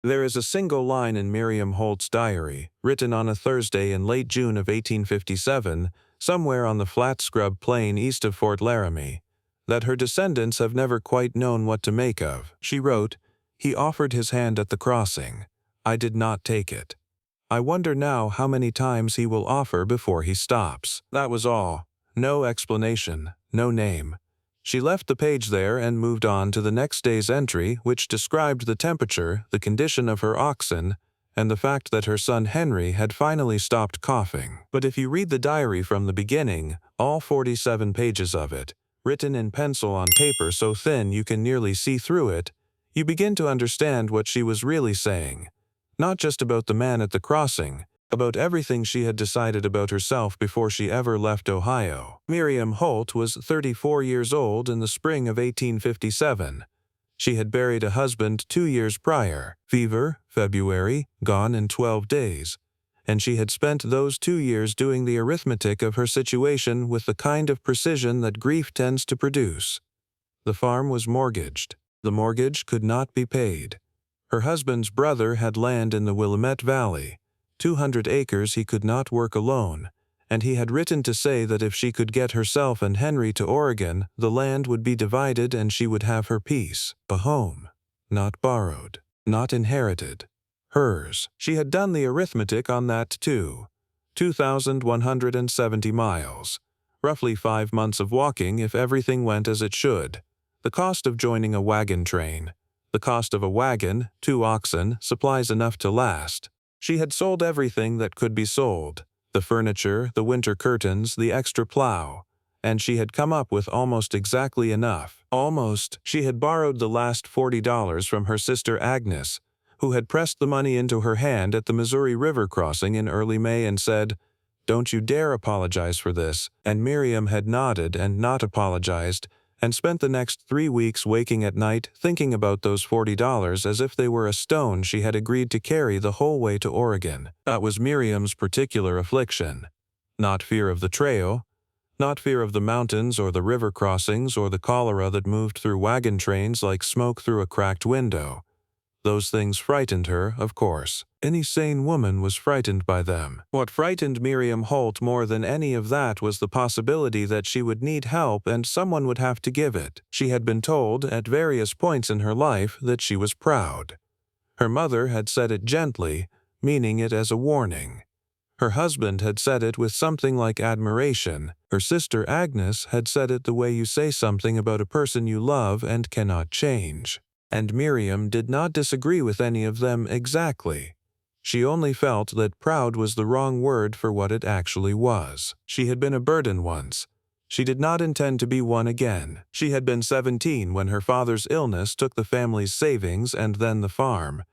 There is a single line in Miriam Holt's diary, written on a Thursday in late June of 1857, somewhere on the flat scrub plain east of Fort Laramie, that her descendants have never quite known what to make of. She wrote, "He offered his hand at the crossing. I did not take it. I wonder now how many times he will offer before he stops." That was all. No explanation, no name. She left the page there and moved on to the next day's entry, which described the temperature, the condition of her oxen, and the fact that her son Henry had finally stopped coughing. But if you read the diary from the beginning, all 47 pages of it, written in pencil on paper so thin you can nearly see through it, you begin to understand what she was really saying. Not just about the man at the crossing, about everything she had decided about herself before she ever left Ohio. Miriam Holt was 34 years old in the spring of 1857. She had buried a husband 2 years prior, fever, February, gone in 12 days, and she had spent those 2 years doing the arithmetic of her situation with the kind of precision that grief tends to produce. The farm was mortgaged. The mortgage could not be paid. Her husband's brother had land in the Willamette Valley. 200 acres he could not work alone, and he had written to say that if she could get herself and Henry to Oregon, the land would be divided and she would have her peace. A home. Not borrowed. Not inherited. Hers. She had done the arithmetic on that too. 2,170 miles. Roughly 5 months of walking if everything went as it should. The cost of joining a wagon train. The cost of a wagon, 2 oxen, supplies enough to last. She had sold everything that could be sold, the furniture, the winter curtains, the extra plow, and she had come up with almost exactly enough. Almost. She had borrowed the last $40 from her sister Agnes, who had pressed the money into her hand at the Missouri River crossing in early May and said, "Don't you dare apologize for this," and Miriam had nodded and not apologized, and spent the next 3 weeks waking at night thinking about those $40 as if they were a stone she had agreed to carry the whole way to Oregon. That was Miriam's particular affliction. Not fear of the trail, not fear of the mountains or the river crossings or the cholera that moved through wagon trains like smoke through a cracked window. Those things frightened her, of course. Any sane woman was frightened by them. What frightened Miriam Holt more than any of that was the possibility that she would need help and someone would have to give it. She had been told, at various points in her life, that she was proud. Her mother had said it gently, meaning it as a warning. Her husband had said it with something like admiration. Her sister Agnes had said it the way you say something about a person you love and cannot change. And Miriam did not disagree with any of them exactly. She only felt that proud was the wrong word for what it actually was. She had been a burden once. She did not intend to be one again. She had been 17 when her father's illness took the family's savings and then the farm,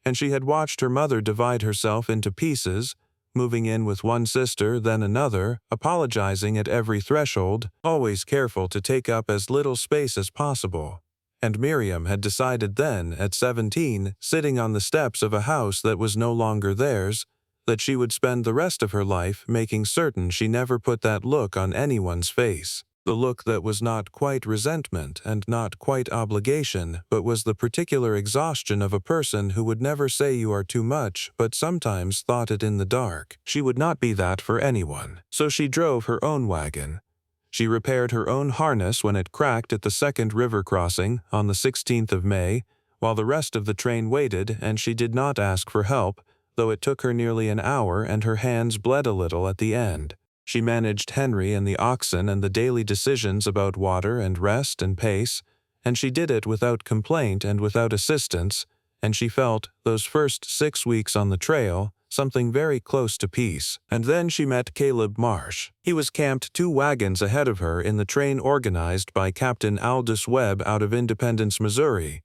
and she had watched her mother divide herself into pieces, moving in with one sister, then another, apologizing at every threshold, always careful to take up as little space as possible. And Miriam had decided then, at 17, sitting on the steps of a house that was no longer theirs, that she would spend the rest of her life making certain she never put that look on anyone's face. The look that was not quite resentment and not quite obligation, but was the particular exhaustion of a person who would never say you are too much, but sometimes thought it in the dark. She would not be that for anyone. So she drove her own wagon. She repaired her own harness when it cracked at the second river crossing on the 16th of May, while the rest of the train waited, and she did not ask for help, though it took her nearly an hour and her hands bled a little at the end. She managed Henry and the oxen and the daily decisions about water and rest and pace, and she did it without complaint and without assistance, and she felt, those first 6 weeks on the trail, something very close to peace. And then she met Caleb Marsh. He was camped 2 wagons ahead of her in the train organized by Captain Aldous Webb out of Independence, Missouri,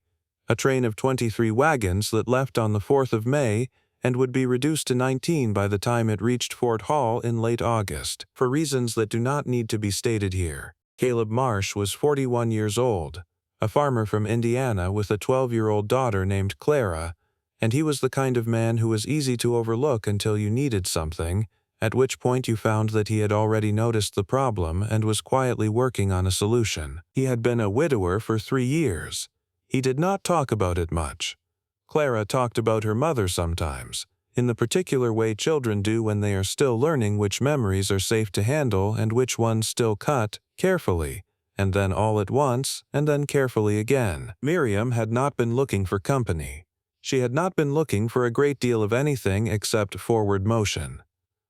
a train of 23 wagons that left on the 4th of May and would be reduced to 19 by the time it reached Fort Hall in late August, for reasons that do not need to be stated here. Caleb Marsh was 41 years old, a farmer from Indiana with a 12-year-old daughter named Clara, and he was the kind of man who was easy to overlook until you needed something, at which point you found that he had already noticed the problem and was quietly working on a solution. He had been a widower for 3 years. He did not talk about it much. Clara talked about her mother sometimes, in the particular way children do when they are still learning which memories are safe to handle and which ones still cut, carefully, and then all at once, and then carefully again. Miriam had not been looking for company. She had not been looking for a great deal of anything except forward motion.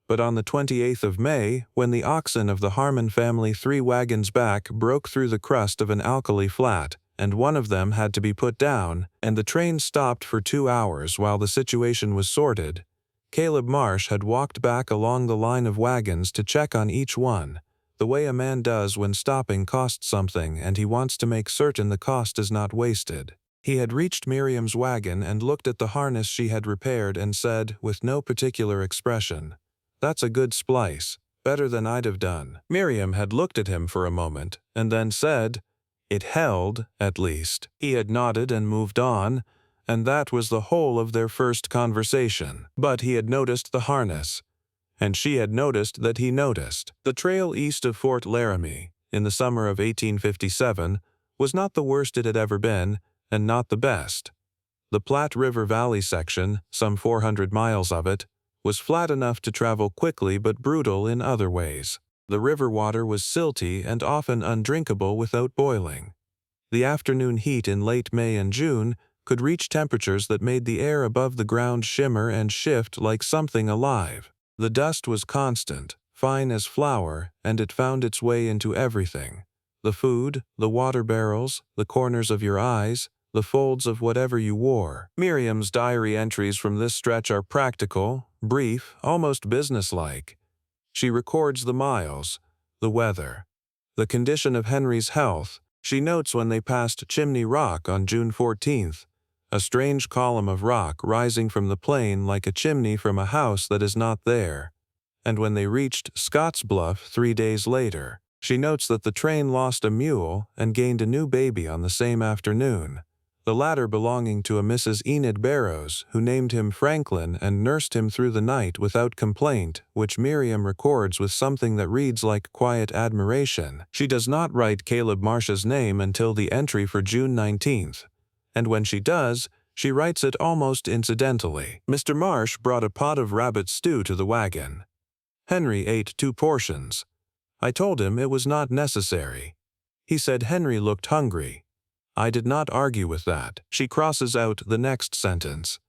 But on the 28th of May, when the oxen of the Harmon family 3 wagons back broke through the crust of an alkali flat, and one of them had to be put down, and the train stopped for 2 hours while the situation was sorted, Caleb Marsh had walked back along the line of wagons to check on each one, the way a man does when stopping costs something and he wants to make certain the cost is not wasted. He had reached Miriam's wagon and looked at the harness she had repaired and said, with no particular expression, "That's a good splice, better than I'd have done." Miriam had looked at him for a moment, and then said, "It held, at least." He had nodded and moved on, and that was the whole of their first conversation. But he had noticed the harness, and she had noticed that he noticed. The trail east of Fort Laramie, in the summer of 1857, was not the worst it had ever been, and not the best. The Platte River Valley section, some 400 miles of it, was flat enough to travel quickly but brutal in other ways. The river water was silty and often undrinkable without boiling. The afternoon heat in late May and June could reach temperatures that made the air above the ground shimmer and shift like something alive. The dust was constant, fine as flour, and it found its way into everything. The food, the water barrels, the corners of your eyes, the folds of whatever you wore. Miriam's diary entries from this stretch are practical, brief, almost businesslike. She records the miles, the weather, the condition of Henry's health. She notes when they passed Chimney Rock on June 14th, a strange column of rock rising from the plain like a chimney from a house that is not there, and when they reached Scott's Bluff 3 days later. She notes that the train lost a mule and gained a new baby on the same afternoon, the latter belonging to a Mrs. Enid Barrows, who named him Franklin and nursed him through the night without complaint, which Miriam records with something that reads like quiet admiration. She does not write Caleb Marsh's name until the entry for June 19th, and when she does, she writes it almost incidentally. Mr. Marsh brought a pot of rabbit stew to the wagon. Henry ate 2 portions. I told him it was not necessary. He said Henry looked hungry. I did not argue with that. She crosses out the next sentence.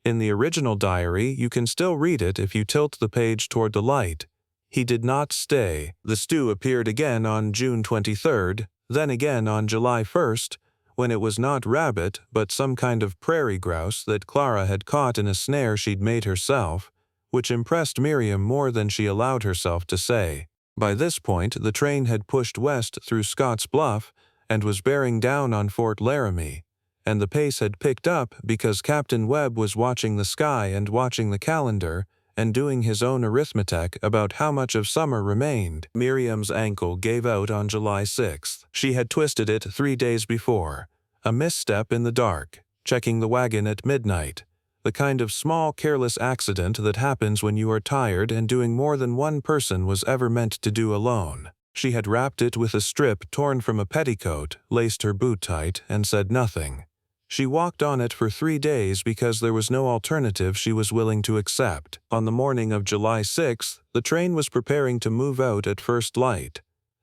In the original diary, you can still read it if you tilt the page toward the light. He did not stay. The stew appeared again on June 23rd, then again on July 1st, when it was not rabbit but some kind of prairie grouse that Clara had caught in a snare she'd made herself, which impressed Miriam more than she allowed herself to say. By this point, the train had pushed west through Scott's Bluff and was bearing down on Fort Laramie, and the pace had picked up because Captain Webb was watching the sky and watching the calendar and doing his own arithmetic about how much of summer remained. Miriam's ankle gave out on July 6th. She had twisted it 3 days before, a misstep in the dark, checking the wagon at midnight, the kind of small careless accident that happens when you are tired and doing more than one person was ever meant to do alone. She had wrapped it with a strip torn from a petticoat, laced her boot tight, and said nothing. She walked on it for 3 days because there was no alternative she was willing to accept. On the morning of July 6th, the train was preparing to move out at first light,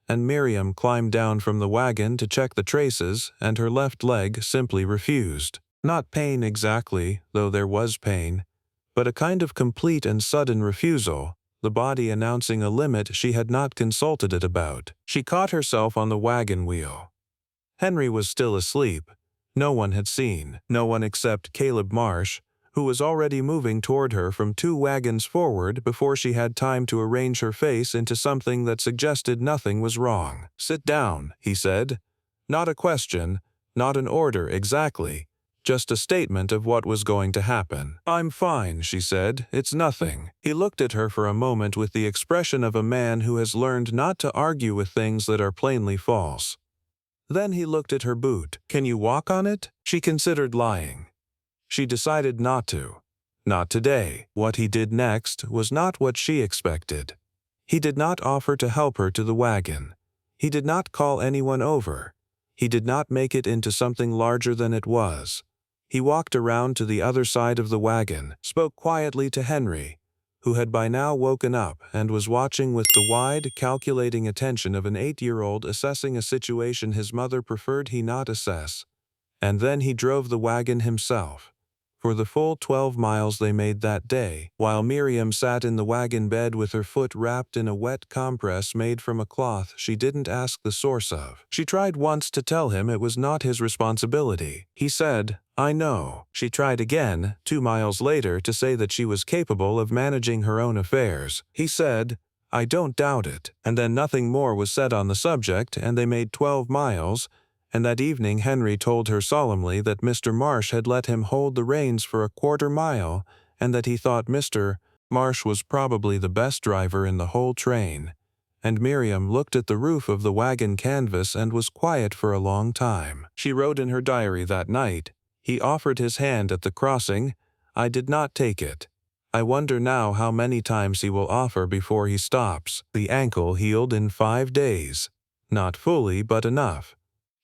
and Miriam climbed down from the wagon to check the traces, and her left leg simply refused. Not pain exactly, though there was pain, but a kind of complete and sudden refusal, the body announcing a limit she had not consulted it about. She caught herself on the wagon wheel. Henry was still asleep. No one had seen, no one except Caleb Marsh, who was already moving toward her from 2 wagons forward before she had time to arrange her face into something that suggested nothing was wrong. "Sit down," he said. Not a question, not an order exactly, just a statement of what was going to happen. "I'm fine," she said. "It's nothing." He looked at her for a moment with the expression of a man who has learned not to argue with things that are plainly false. Then he looked at her boot. "Can you walk on it?" She considered lying. She decided not to. Not today. What he did next was not what she expected. He did not offer to help her to the wagon. He did not call anyone over. He did not make it into something larger than it was. He walked around to the other side of the wagon, spoke quietly to Henry, who had by now woken up and was watching with the wide, calculating attention of an 8-year-old assessing a situation his mother preferred he not assess. And then he drove the wagon himself. For the full 12 miles they made that day, while Miriam sat in the wagon bed with her foot wrapped in a wet compress made from a cloth she didn't ask the source of. She tried once to tell him it was not his responsibility. He said, "I know." She tried again, 2 miles later, to say that she was capable of managing her own affairs. He said, "I don't doubt it." And then nothing more was said on the subject, and they made 12 miles, and that evening Henry told her solemnly that Mr. Marsh had let him hold the reins for a quarter mile, and that he thought Mr. Marsh was probably the best driver in the whole train. And Miriam looked at the roof of the wagon canvas and was quiet for a long time. She wrote in her diary that night, "He offered his hand at the crossing. I did not take it. I wonder now how many times he will offer before he stops." The ankle healed in 5 days. Not fully, but enough.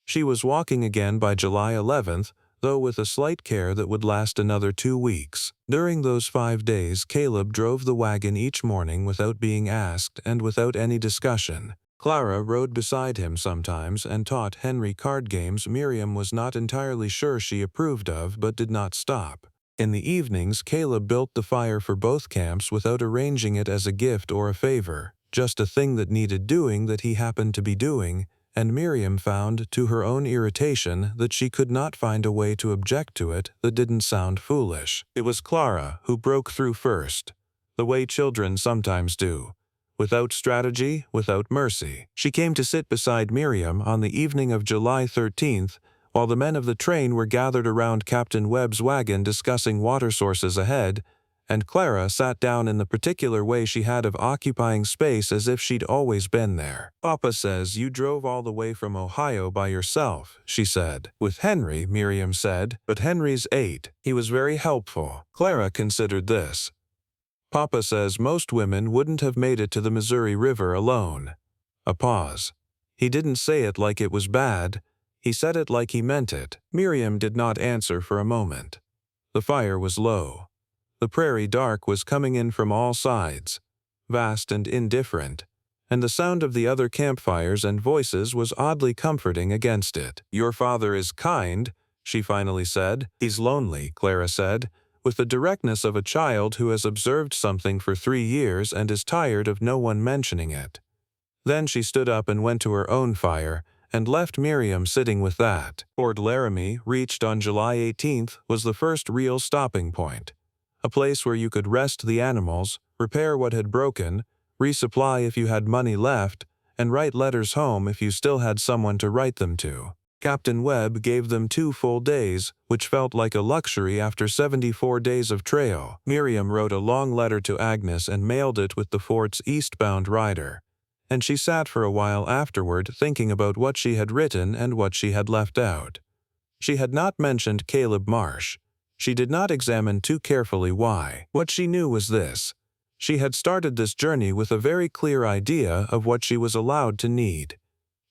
She was walking again by July 11th, though with a slight care that would last another 2 weeks. During those 5 days, Caleb drove the wagon each morning without being asked and without any discussion. Clara rode beside him sometimes and taught Henry card games Miriam was not entirely sure she approved of but did not stop. In the evenings, Caleb built the fire for both camps without arranging it as a gift or a favor, just a thing that needed doing that he happened to be doing, and Miriam found, to her own irritation, that she could not find a way to object to it that didn't sound foolish. It was Clara who broke through first, the way children sometimes do, without strategy, without mercy. She came to sit beside Miriam on the evening of July 13th, while the men of the train were gathered around Captain Webb's wagon discussing water sources ahead, and Clara sat down in the particular way she had of occupying space as if she'd always been there. "Papa says you drove all the way from Ohio by yourself," she said. "With Henry," Miriam said, "but Henry's 8. He was very helpful." Clara considered this. "Papa says most women wouldn't have made it to the Missouri River alone." A pause. He didn't say it like it was bad. He said it like he meant it. Miriam did not answer for a moment. The fire was low. The prairie dark was coming in from all sides, vast and indifferent, and the sound of the other campfires and voices was oddly comforting against it. "Your father is kind," she finally said. "He's lonely," Clara said, with the directness of a child who has observed something for 3 years and is tired of no one mentioning it. Then she stood up and went to her own fire, and left Miriam sitting with that. Fort Laramie, reached on July 18th, was the first real stopping point. A place where you could rest the animals, repair what had broken, resupply if you had money left, and write letters home if you still had someone to write them to. Captain Webb gave them 2 full days, which felt like a luxury after 74 days of trail. Miriam wrote a long letter to Agnes and mailed it with the fort's eastbound rider, and she sat for a while afterward thinking about what she had written and what she had left out. She had not mentioned Caleb Marsh. She did not examine too carefully why. What she knew was this: she had started this journey with a very clear idea of what she was allowed to need.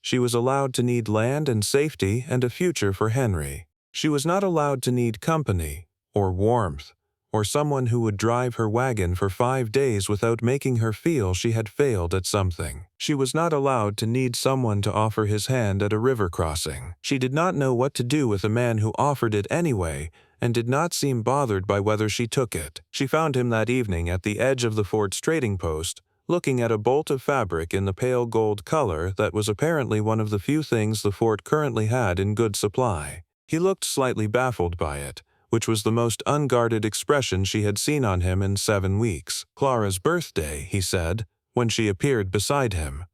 She was allowed to need land and safety and a future for Henry. She was not allowed to need company, or warmth, or someone who would drive her wagon for 5 days without making her feel she had failed at something. She was not allowed to need someone to offer his hand at a river crossing. She did not know what to do with a man who offered it anyway, and did not seem bothered by whether she took it. She found him that evening at the edge of the fort's trading post, looking at a bolt of fabric in the pale gold color that was apparently one of the few things the fort currently had in good supply. He looked slightly baffled by it, which was the most unguarded expression she had seen on him in 7 weeks. "Clara's birthday," he said, when she appeared beside him.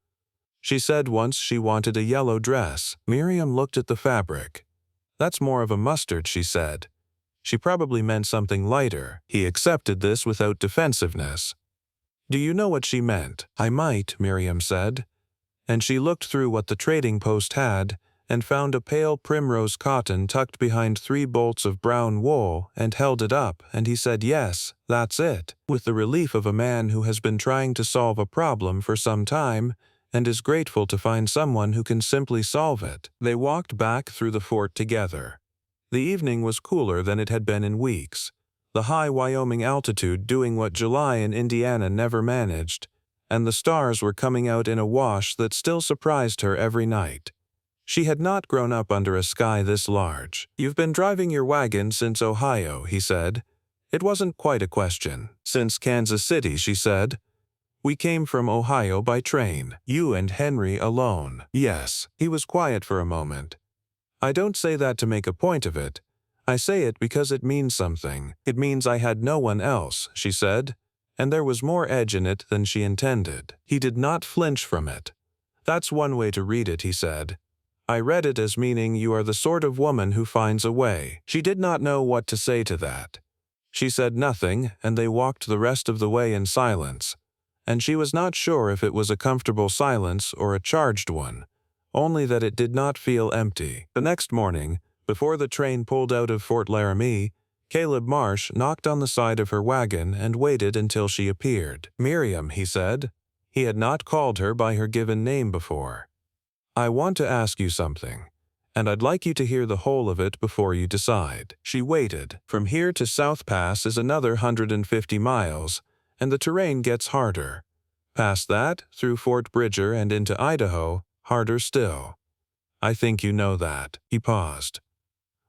She said once she wanted a yellow dress. Miriam looked at the fabric. "That's more of a mustard," she said. She probably meant something lighter. He accepted this without defensiveness. "Do you know what she meant?" "I might," Miriam said. And she looked through what the trading post had, and found a pale primrose cotton tucked behind 3 bolts of brown wool, and held it up, and he said, "Yes, that's it," with the relief of a man who has been trying to solve a problem for some time, and is grateful to find someone who can simply solve it. They walked back through the fort together. The evening was cooler than it had been in weeks, the high Wyoming altitude doing what July in Indiana never managed, and the stars were coming out in a wash that still surprised her every night. She had not grown up under a sky this large. "You've been driving your wagon since Ohio," he said. It wasn't quite a question. "Since Kansas City," she said. "We came from Ohio by train. You and Henry alone." "Yes." He was quiet for a moment. "I don't say that to make a point of it. I say it because it means something. It means I had no one else," she said, and there was more edge in it than she intended. He did not flinch from it. "That's one way to read it," he said. "I read it as meaning you are the sort of woman who finds a way." She did not know what to say to that. She said nothing, and they walked the rest of the way in silence, and she was not sure if it was a comfortable silence or a charged one, only that it did not feel empty. The next morning, before the train pulled out of Fort Laramie, Caleb Marsh knocked on the side of her wagon and waited until she appeared. "Miriam," he said. He had not called her by her given name before. "I want to ask you something, and I'd like you to hear the whole of it before you decide." She waited. From here to South Pass is another 150 miles, and the terrain gets harder. Past that, through Fort Bridger and into Idaho, harder still. "I think you know that." He paused.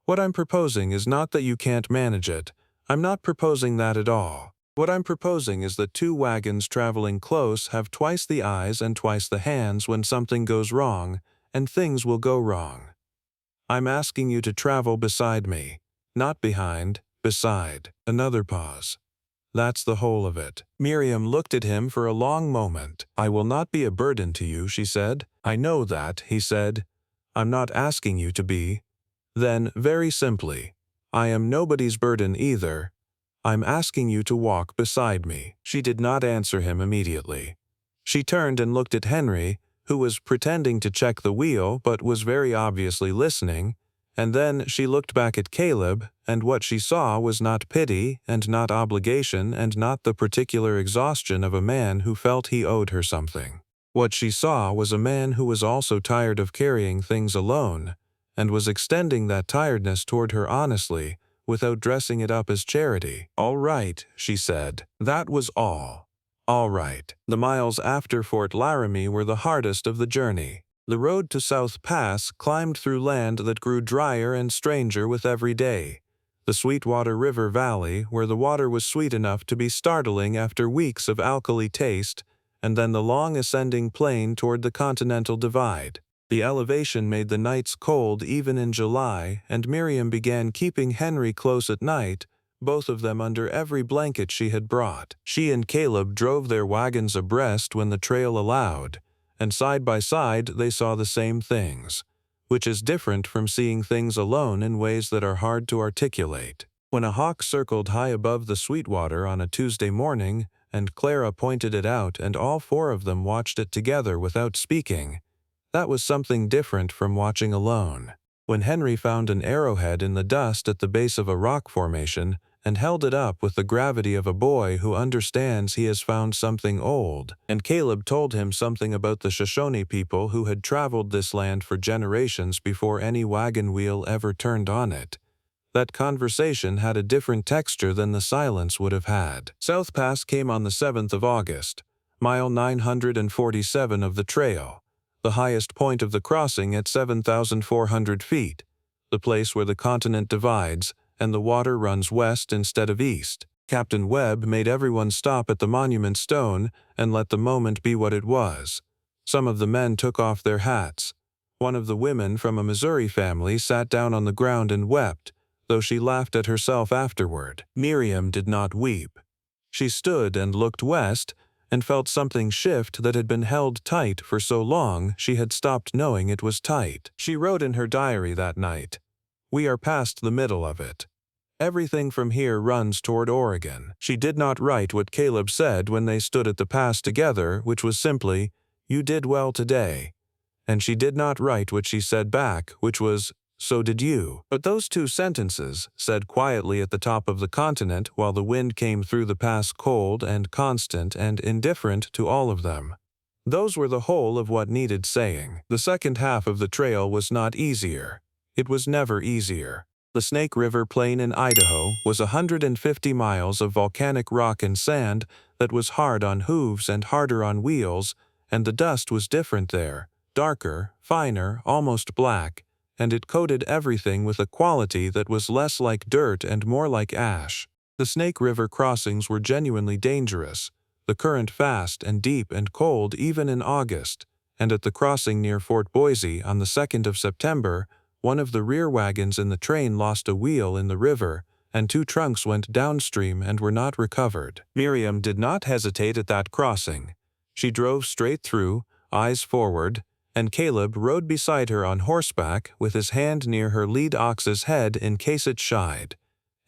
"What I'm proposing is not that you can't manage it. I'm not proposing that at all. What I'm proposing is that two wagons traveling close have twice the eyes and twice the hands when something goes wrong, and things will go wrong. I'm asking you to travel beside me. Not behind, beside." Another pause. "That's the whole of it." Miriam looked at him for a long moment. "I will not be a burden to you," she said. "I know that," he said. "I'm not asking you to be." Then, very simply, "I am nobody's burden either. I'm asking you to walk beside me." She did not answer him immediately. She turned and looked at Henry, who was pretending to check the wheel but was very obviously listening, and then she looked back at Caleb, and what she saw was not pity and not obligation and not the particular exhaustion of a man who felt he owed her something. What she saw was a man who was also tired of carrying things alone, and was extending that tiredness toward her honestly, without dressing it up as charity. "All right," she said. That was all. All right. The miles after Fort Laramie were the hardest of the journey. The road to South Pass climbed through land that grew drier and stranger with every day. The Sweetwater River Valley, where the water was sweet enough to be startling after weeks of alkali taste, and then the long ascending plain toward the Continental Divide. The elevation made the nights cold even in July, and Miriam began keeping Henry close at night, both of them under every blanket she had brought. She and Caleb drove their wagons abreast when the trail allowed, and side by side they saw the same things, which is different from seeing things alone in ways that are hard to articulate. When a hawk circled high above the Sweetwater on a Tuesday morning, and Clara pointed it out and all four of them watched it together without speaking, that was something different from watching alone. When Henry found an arrowhead in the dust at the base of a rock formation and held it up with the gravity of a boy who understands he has found something old, and Caleb told him something about the Shoshone people who had traveled this land for generations before any wagon wheel ever turned on it, that conversation had a different texture than the silence would have had. South Pass came on the 7th of August, mile 947 of the trail, the highest point of the crossing at 7,400 feet, the place where the continent divides and the water runs west instead of east. Captain Webb made everyone stop at the monument stone and let the moment be what it was. Some of the men took off their hats. One of the women from a Missouri family sat down on the ground and wept, though she laughed at herself afterward. Miriam did not weep. She stood and looked west and felt something shift that had been held tight for so long she had stopped knowing it was tight. She wrote in her diary that night, "We are past the middle of it. Everything from here runs toward Oregon." She did not write what Caleb said when they stood at the pass together, which was simply, "You did well today." And she did not write what she said back, which was, "So did you." But those two sentences, said quietly at the top of the continent while the wind came through the pass cold and constant and indifferent to all of them, those were the whole of what needed saying. The second half of the trail was not easier. It was never easier. The Snake River Plain in Idaho was 150 miles of volcanic rock and sand that was hard on hooves and harder on wheels, and the dust was different there, darker, finer, almost black, and it coated everything with a quality that was less like dirt and more like ash. The Snake River crossings were genuinely dangerous, the current fast and deep and cold even in August, and at the crossing near Fort Boise on the 2nd of September, one of the rear wagons in the train lost a wheel in the river, and 2 trunks went downstream and were not recovered. Miriam did not hesitate at that crossing. She drove straight through, eyes forward, and Caleb rode beside her on horseback with his hand near her lead ox's head in case it shied,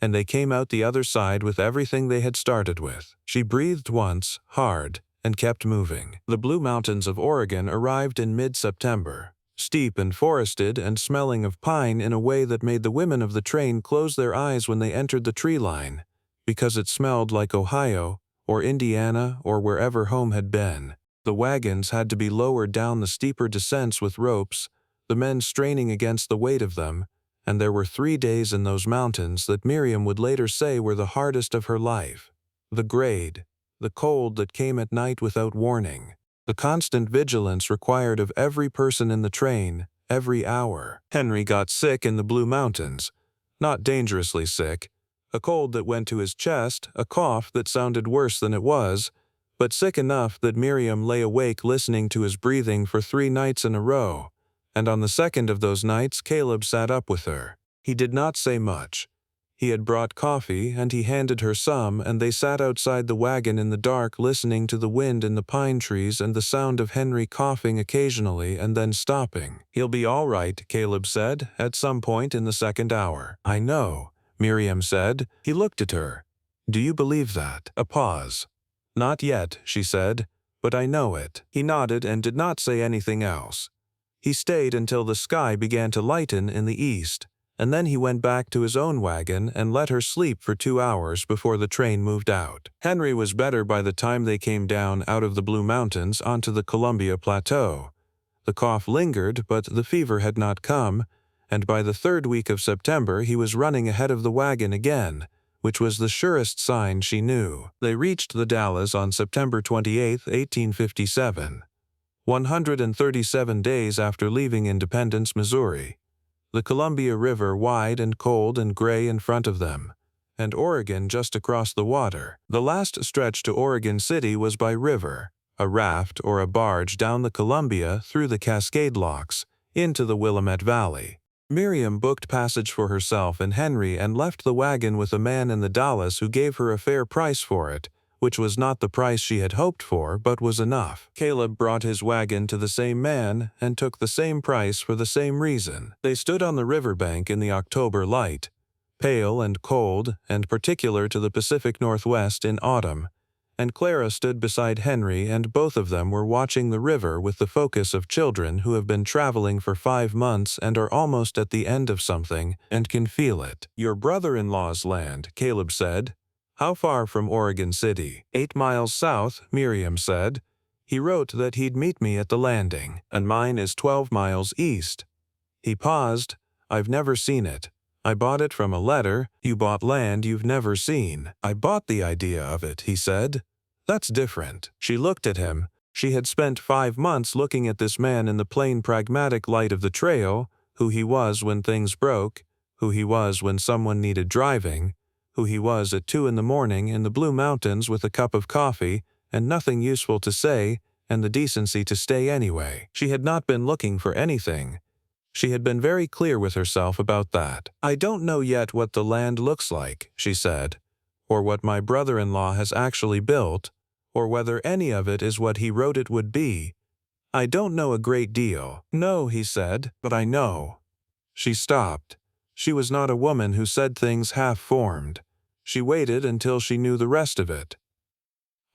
and they came out the other side with everything they had started with. She breathed once, hard, and kept moving. The Blue Mountains of Oregon arrived in mid-September, steep and forested and smelling of pine in a way that made the women of the train close their eyes when they entered the tree line, because it smelled like Ohio, or Indiana, or wherever home had been. The wagons had to be lowered down the steeper descents with ropes, the men straining against the weight of them, and there were 3 days in those mountains that Miriam would later say were the hardest of her life. The grade, the cold that came at night without warning, the constant vigilance required of every person in the train, every hour. Henry got sick in the Blue Mountains, not dangerously sick, a cold that went to his chest, a cough that sounded worse than it was, but sick enough that Miriam lay awake listening to his breathing for 3 nights in a row, and on the 2nd of those nights Caleb sat up with her. He did not say much. He had brought coffee, and he handed her some, and they sat outside the wagon in the dark listening to the wind in the pine trees and the sound of Henry coughing occasionally and then stopping. "He'll be all right," Caleb said, at some point in the 2nd hour. "I know," Miriam said. He looked at her. "Do you believe that?" A pause. "Not yet," she said, "but I know it." He nodded and did not say anything else. He stayed until the sky began to lighten in the east, and then he went back to his own wagon and let her sleep for 2 hours before the train moved out. Henry was better by the time they came down out of the Blue Mountains onto the Columbia Plateau. The cough lingered, but the fever had not come, and by the 3rd week of September he was running ahead of the wagon again, which was the surest sign she knew. They reached the Dalles on September 28, 1857, 137 days after leaving Independence, Missouri. The Columbia River wide and cold and gray in front of them, and Oregon just across the water. The last stretch to Oregon City was by river, a raft or a barge down the Columbia through the Cascade Locks, into the Willamette Valley. Miriam booked passage for herself and Henry and left the wagon with a man in the Dalles who gave her a fair price for it, which was not the price she had hoped for, but was enough. Caleb brought his wagon to the same man and took the same price for the same reason. They stood on the riverbank in the October light, pale and cold and particular to the Pacific Northwest in autumn, and Clara stood beside Henry, and both of them were watching the river with the focus of children who have been traveling for 5 months and are almost at the end of something and can feel it. "Your brother-in-law's land," Caleb said. "How far from Oregon City?" 8 miles south, Miriam said. "He wrote that he'd meet me at the landing, and mine is 12 miles east." He paused. "I've never seen it. I bought it from a letter." "You bought land you've never seen." "I bought the idea of it," he said. "That's different." She looked at him. She had spent 5 months looking at this man in the plain pragmatic light of the trail, who he was when things broke, who he was when someone needed driving, who he was at 2 in the morning in the Blue Mountains with a cup of coffee and nothing useful to say and the decency to stay anyway. She had not been looking for anything. She had been very clear with herself about that. "I don't know yet what the land looks like," she said, "or what my brother-in-law has actually built, or whether any of it is what he wrote it would be. I don't know a great deal." "No," he said, "but I know." She stopped. She was not a woman who said things half-formed. She waited until she knew the rest of it.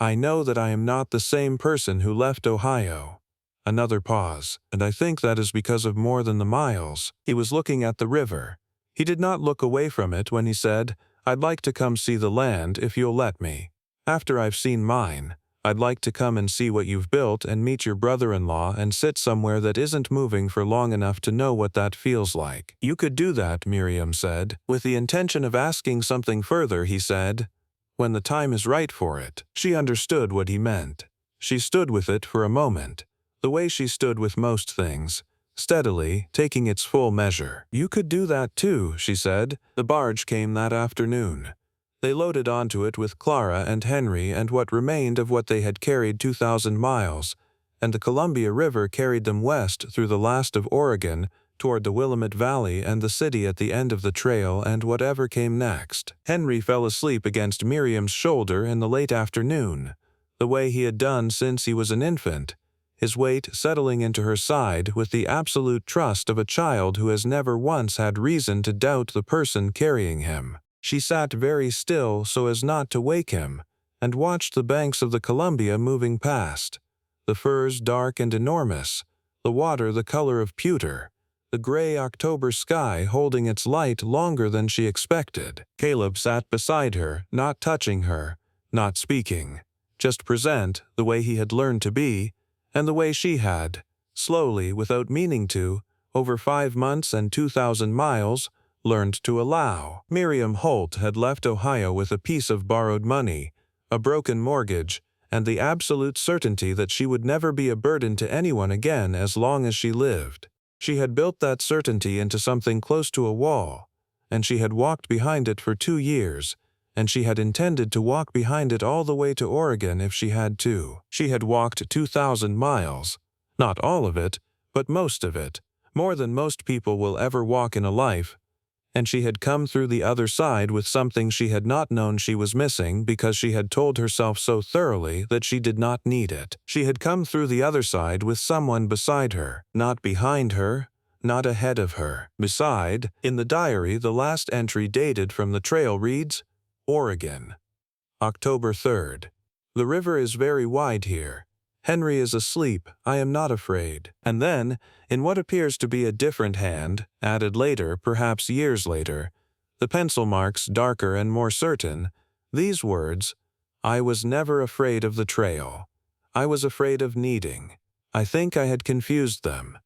"I know that I am not the same person who left Ohio." Another pause. "And I think that is because of more than the miles." He was looking at the river. He did not look away from it when he said, "I'd like to come see the land if you'll let me. After I've seen mine, I'd like to come and see what you've built and meet your brother-in-law and sit somewhere that isn't moving for long enough to know what that feels like." "You could do that," Miriam said. With the intention of asking something further, he said, "When the time is right for it." She understood what he meant. She stood with it for a moment, the way she stood with most things, steadily, taking its full measure. "You could do that too," she said. The barge came that afternoon. They loaded onto it with Clara and Henry and what remained of what they had carried 2,000 miles, and the Columbia River carried them west through the last of Oregon toward the Willamette Valley and the city at the end of the trail and whatever came next. Henry fell asleep against Miriam's shoulder in the late afternoon, the way he had done since he was an infant, his weight settling into her side with the absolute trust of a child who has never once had reason to doubt the person carrying him. She sat very still so as not to wake him, and watched the banks of the Columbia moving past, the firs dark and enormous, the water the color of pewter, the gray October sky holding its light longer than she expected. Caleb sat beside her, not touching her, not speaking, just present the way he had learned to be, and the way she had, slowly, without meaning to, over 5 months and 2,000 miles, learned to allow. Miriam Holt had left Ohio with a piece of borrowed money, a broken mortgage, and the absolute certainty that she would never be a burden to anyone again as long as she lived. She had built that certainty into something close to a wall, and she had walked behind it for 2 years, and she had intended to walk behind it all the way to Oregon if she had to. She had walked 2,000 miles. Not all of it, but most of it, more than most people will ever walk in a life, and she had come through the other side with something she had not known she was missing because she had told herself so thoroughly that she did not need it. She had come through the other side with someone beside her, not behind her, not ahead of her. Beside, in the diary the last entry dated from the trail reads, Oregon, October 3rd. The river is very wide here. Henry is asleep, I am not afraid. And then, in what appears to be a different hand, added later, perhaps years later, the pencil marks darker and more certain, these words, I was never afraid of the trail. I was afraid of needing. I think I had confused them.